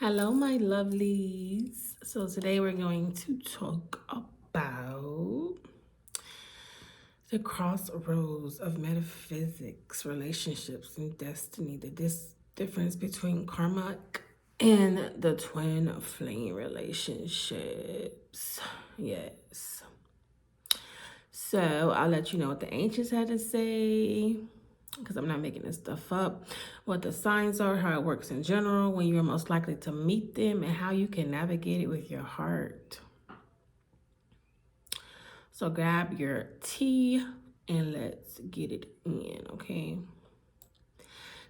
Hello, my lovelies. So today we're going to talk about the crossroads of metaphysics, relationships, and destiny. Difference between karmic and the twin flame relationships. Yes. So I'll let you know what the ancients had to say, because I'm not making this stuff up, what the signs are, how it works in general, when you're most likely to meet them, and how you can navigate it with your heart. So grab your tea and let's get it in, okay?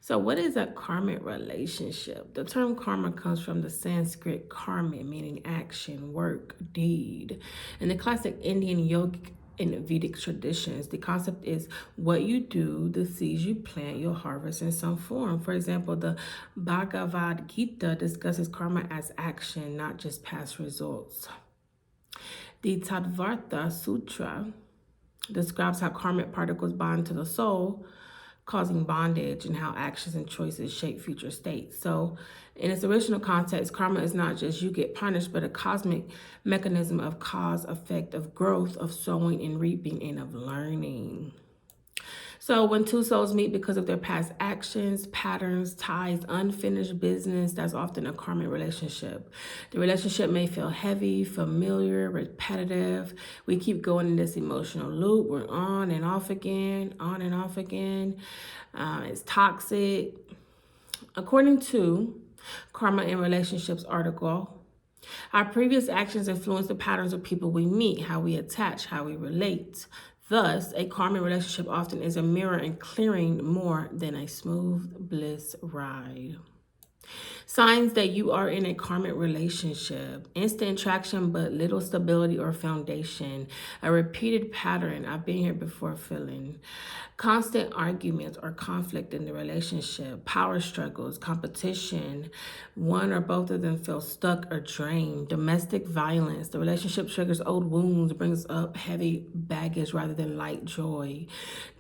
So what is a karmic relationship? The term karma comes from the Sanskrit karma, meaning action, work, deed. In the classic Indian yogic and Vedic traditions, the concept is what you do, the seeds you plant, you'll harvest in some form. For example, the Bhagavad Gita discusses karma as action, not just past results. The Tattvartha Sutra describes how karmic particles bond to the soul, causing bondage, and how actions and choices shape future states. So, in its original context, karma is not just you get punished, but a cosmic mechanism of cause, effect, of growth, of sowing and reaping, and of learning. So when two souls meet because of their past actions, patterns, ties, unfinished business, that's often a karmic relationship. The relationship may feel heavy, familiar, repetitive. We keep going in this emotional loop. We're on and off again, on and off again. It's toxic. According to Karma in Relationships article, our previous actions influence the patterns of people we meet, how we attach, how we relate. Thus, a karmic relationship often is a mirror and clearing more than a smooth bliss ride. Signs that you are in a karmic relationship: instant attraction but little stability or foundation, a repeated pattern, I've been here before feeling, constant arguments or conflict in the relationship, power struggles, competition, one or both of them feel stuck or drained, domestic violence, the relationship triggers old wounds, brings up heavy baggage rather than light joy.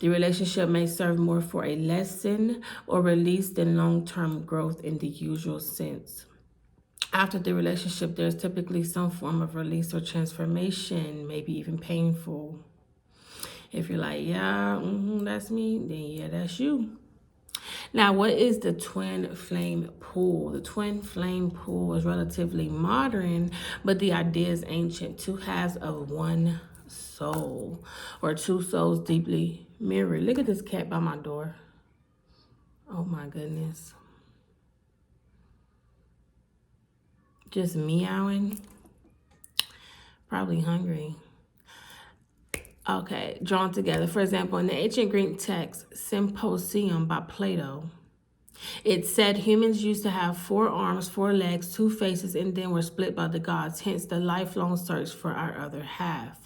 The relationship may serve more for a lesson or release than long-term growth in the usual sense. After the relationship, there's typically some form of release or transformation, maybe even painful. If you're like, yeah, that's me, then yeah, that's you. Now, what is the twin flame pool? The twin flame pool is relatively modern, but the idea is ancient. Two halves of one soul, or two souls deeply mirrored. Look at this cat by my door. Oh my goodness. Just meowing. Probably hungry. Okay, drawn together. For example, in the ancient Greek text, Symposium by Plato, it said humans used to have 4 arms, 4 legs, 2 faces, and then were split by the gods, hence the lifelong search for our other half.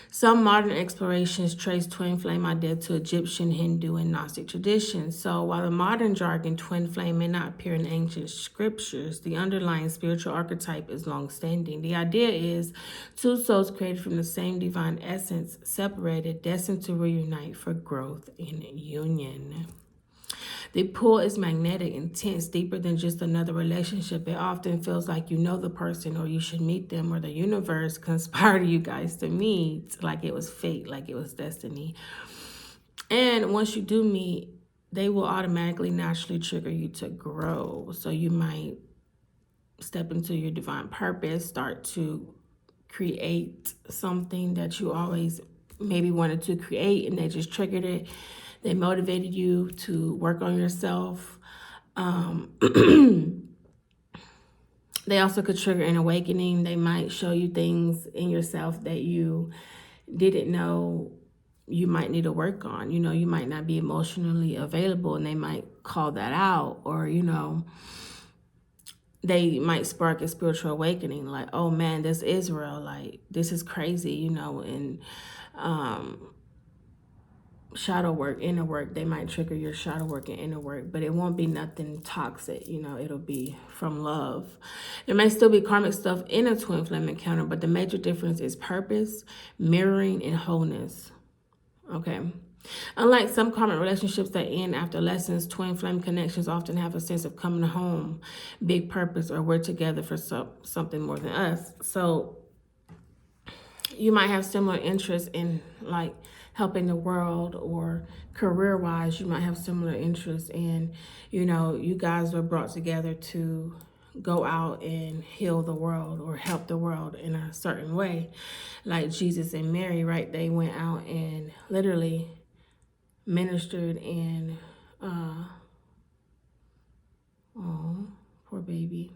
Some modern explorations trace twin flame idea to Egyptian, Hindu, and Gnostic traditions. So while the modern jargon twin flame may not appear in ancient scriptures, the underlying spiritual archetype is long-standing. The idea is two souls created from the same divine essence, separated, destined to reunite for growth in union. The pull is magnetic, intense, deeper than just another relationship. It often feels like you know the person or you should meet them or the universe conspired you guys to meet, like it was fate, like it was destiny. And once you do meet, they will automatically, naturally trigger you to grow. So you might step into your divine purpose, start to create something that you always maybe wanted to create and they just triggered it. They motivated you to work on yourself. They also could trigger an awakening. They might show you things in yourself that you didn't know you might need to work on. You know, you might not be emotionally available and they might call that out, or, you know, they might spark a spiritual awakening, like, oh man, this is real, like this is crazy, you know. And shadow work, inner work, they might trigger your shadow work and inner work, but it won't be nothing toxic, you know. It'll be from love. There may still be karmic stuff in a twin flame encounter, but the major difference is purpose, mirroring, and wholeness. Okay. Unlike some common relationships that end after lessons, twin flame connections often have a sense of coming home, big purpose, or we're together for something more than us. So you might have similar interests in like helping the world, or career wise, you might have similar interests in, you guys were brought together to go out and heal the world or help the world in a certain way. Like Jesus and Mary, right? They went out and literally ministered and oh, poor baby,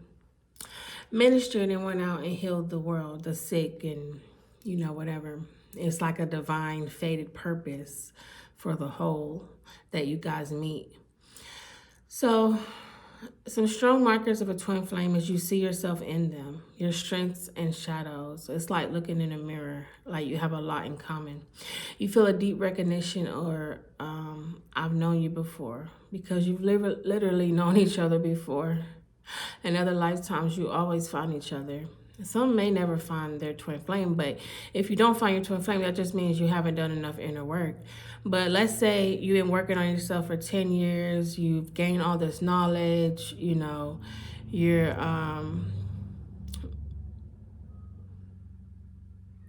ministered and went out and healed the world, the sick, and whatever. It's like a divine fated purpose for the whole that you guys meet. So some strong markers of a twin flame is you see yourself in them, your strengths and shadows. It's like looking in a mirror, like you have a lot in common. You feel a deep recognition, or I've known you before, because you've literally known each other before. In other lifetimes, you always find each other. Some may never find their twin flame, but if you don't find your twin flame, that just means you haven't done enough inner work. But let's say you've been working on yourself for 10 years, you've gained all this knowledge, you're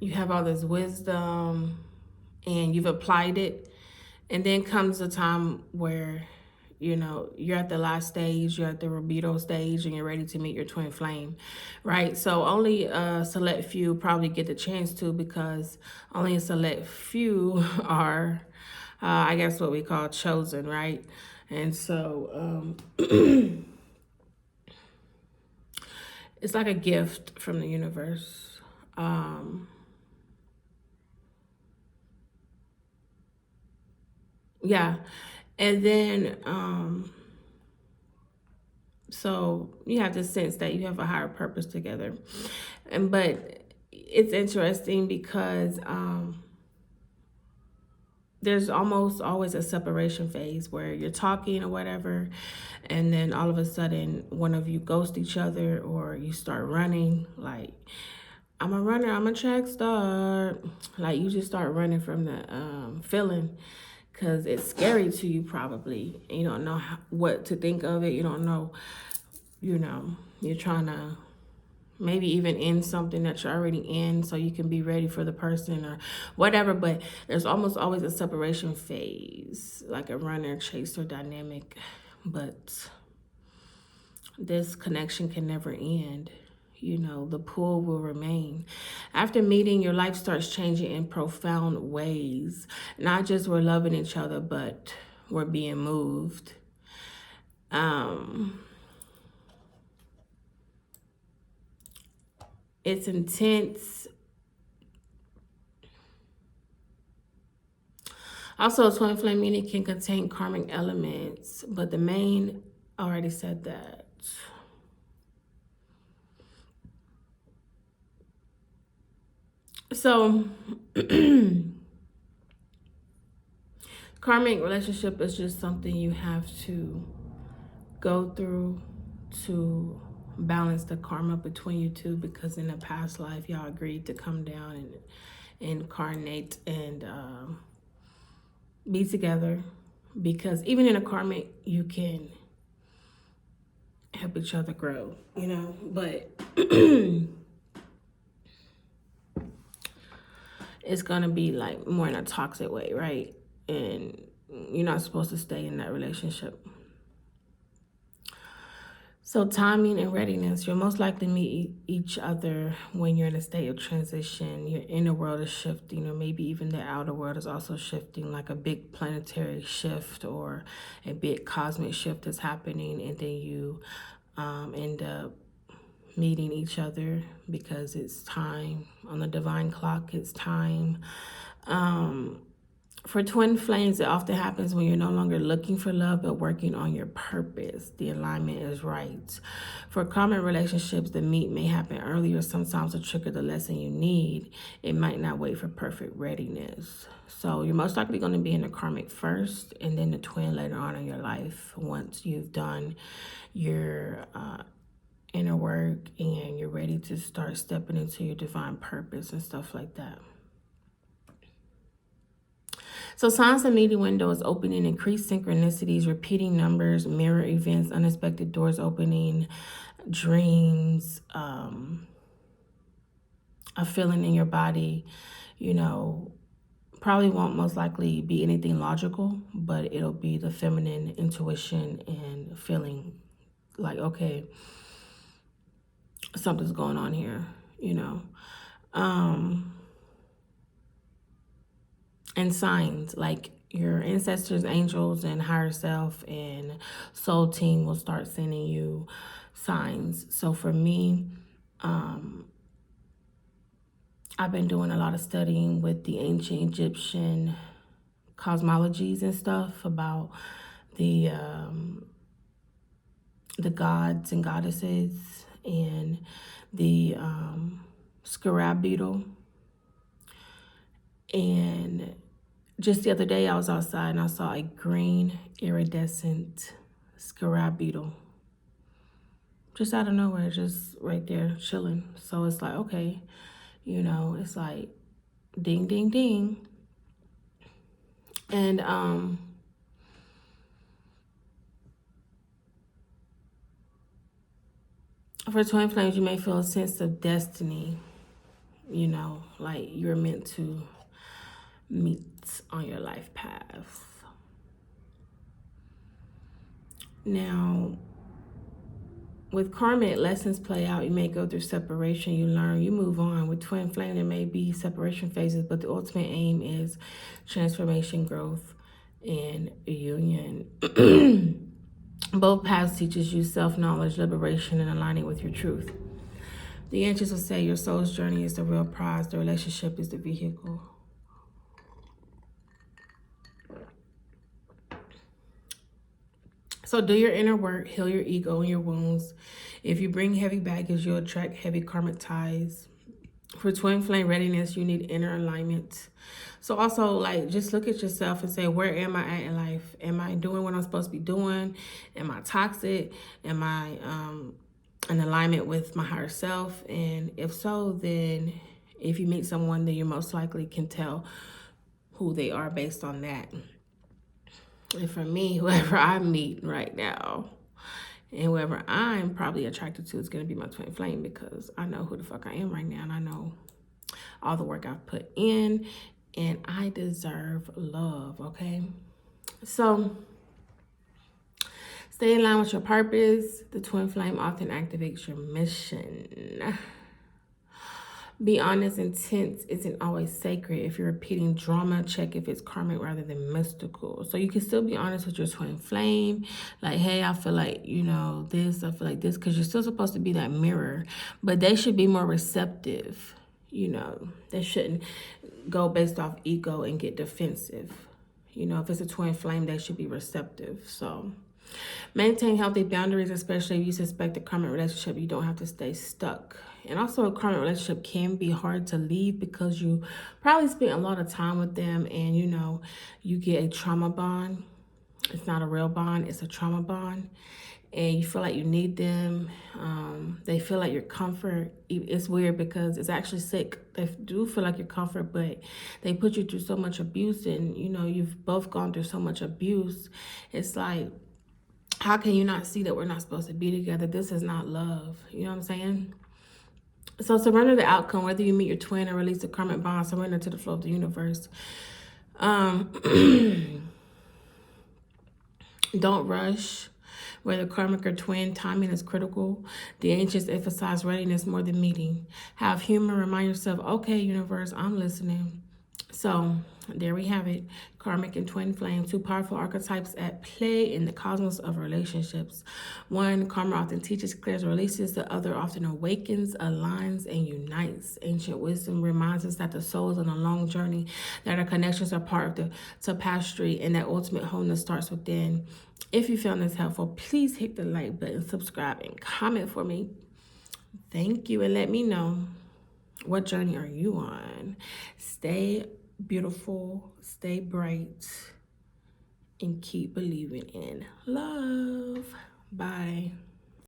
you have all this wisdom and you've applied it. And then comes a time where you're at the last stage, you're at the libido stage, and you're ready to meet your twin flame, right? So only a select few probably get the chance to, because only a select few are, I guess, what we call chosen, right? And so it's like a gift from the universe. Yeah. And then, so you have the sense that you have a higher purpose together. But it's interesting because there's almost always a separation phase where you're talking or whatever, and then all of a sudden one of you ghost each other, or you start running. Like, I'm a runner, I'm a track star. Like, you just start running from the feeling, because it's scary to you probably. You don't know what to think of it. You don't know, you're trying to maybe even end something that you're already in so you can be ready for the person or whatever. But there's almost always a separation phase, like a runner chaser dynamic. But this connection can never end. The pull will remain. After meeting, your life starts changing in profound ways. Not just we're loving each other, but we're being moved. It's intense. Also, a twin flame meaning can contain karmic elements, but the main, I already said that. So, karmic relationship is just something you have to go through to balance the karma between you two, because in a past life, y'all agreed to come down and incarnate and be together. Because even in a karmic, you can help each other grow, but it's gonna be like more in a toxic way, right? And you're not supposed to stay in that relationship. So timing and readiness, you'll most likely meet each other when you're in a state of transition. Your inner world is shifting, or maybe even the outer world is also shifting, like a big planetary shift or a big cosmic shift is happening. And then you end up meeting each other because it's time. On the divine clock, it's time. For twin flames, it often happens when you're no longer looking for love, but working on your purpose. The alignment is right. For common relationships, the meet may happen earlier, sometimes to trigger the lesson you need. It might not wait for perfect readiness. So you're most likely going to be in the karmic first, and then the twin later on in your life, once you've done your inner work and you're ready to start stepping into your divine purpose and stuff like that. So signs the meeting window is opening, increased synchronicities, repeating numbers, mirror events, unexpected doors opening, dreams, a feeling in your body, you know, probably won't most likely be anything logical, but it'll be the feminine intuition and feeling like, okay, something's going on here, you know. And signs like your ancestors, angels, and higher self and soul team will start sending you signs. So for me, I've been doing a lot of studying with the ancient Egyptian cosmologies and stuff about the gods and goddesses and the scarab beetle. And just the other day I was outside and I saw a green iridescent scarab beetle. Just out of nowhere, just right there chilling. So it's like, okay, you know, it's like ding, ding, ding. And for twin flames, you may feel a sense of destiny, you know, like you're meant to meet on your life path. Now, with karmic, lessons play out. You may go through separation, you learn, you move on. With twin flame, there may be separation phases, but the ultimate aim is transformation, growth, and union. Both paths teaches you self-knowledge, liberation, and aligning with your truth. The ancients will say your soul's journey is the real prize, the relationship is the vehicle. So do your inner work, heal your ego and your wounds. If you bring heavy baggage, you'll attract heavy karmic ties. For twin flame readiness, you need inner alignment. So also, like, just look at yourself and say, where am I at in life? Am I doing what I'm supposed to be doing? Am I toxic? Am I in alignment with my higher self? And if so, then if you meet someone, then you most likely can tell who they are based on that. And for me, whoever I meet right now and whoever I'm probably attracted to is going to be my twin flame, because I know who the fuck I am right now and I know all the work I've put in and I deserve love, okay? So stay in line with your purpose. The twin flame often activates your mission. Be honest, intense isn't always sacred. If you're repeating drama, check if it's karmic rather than mystical. So you can still be honest with your twin flame. Like, hey, I feel like, you know, this, I feel like this, because you're still supposed to be that mirror. But they should be more receptive. You know, they shouldn't go based off ego and get defensive. You know, if it's a twin flame, they should be receptive. So maintain healthy boundaries, especially if you suspect a karmic relationship. You don't have to stay stuck. And also, a karmic relationship can be hard to leave because you probably spent a lot of time with them and, you know, you get a trauma bond. It's not a real bond, it's a trauma bond. And you feel like you need them. They feel like your comfort. It's weird because it's actually sick. They do feel like your comfort, but they put you through so much abuse and, you know, you've both gone through so much abuse. It's like, how can you not see that we're not supposed to be together? This is not love. You know what I'm saying? So surrender the outcome, whether you meet your twin or release the karmic bond, surrender to the flow of the universe. Don't rush. Whether karmic or twin, timing is critical. The ancients emphasize readiness more than meeting. Have humor, remind yourself, okay, universe, I'm listening. So there we have it. Karmic and twin flame, two powerful archetypes at play in the cosmos of relationships. One, karma often teaches, clears, releases. The other often awakens, aligns, and unites. Ancient wisdom reminds us that the soul is on a long journey, that our connections are part of the tapestry, and that ultimate wholeness starts within. If you found this helpful, please hit the like button, subscribe, and comment for me. Thank you, and let me know, what journey are you on? Stay beautiful, stay bright, and keep believing in love. Bye.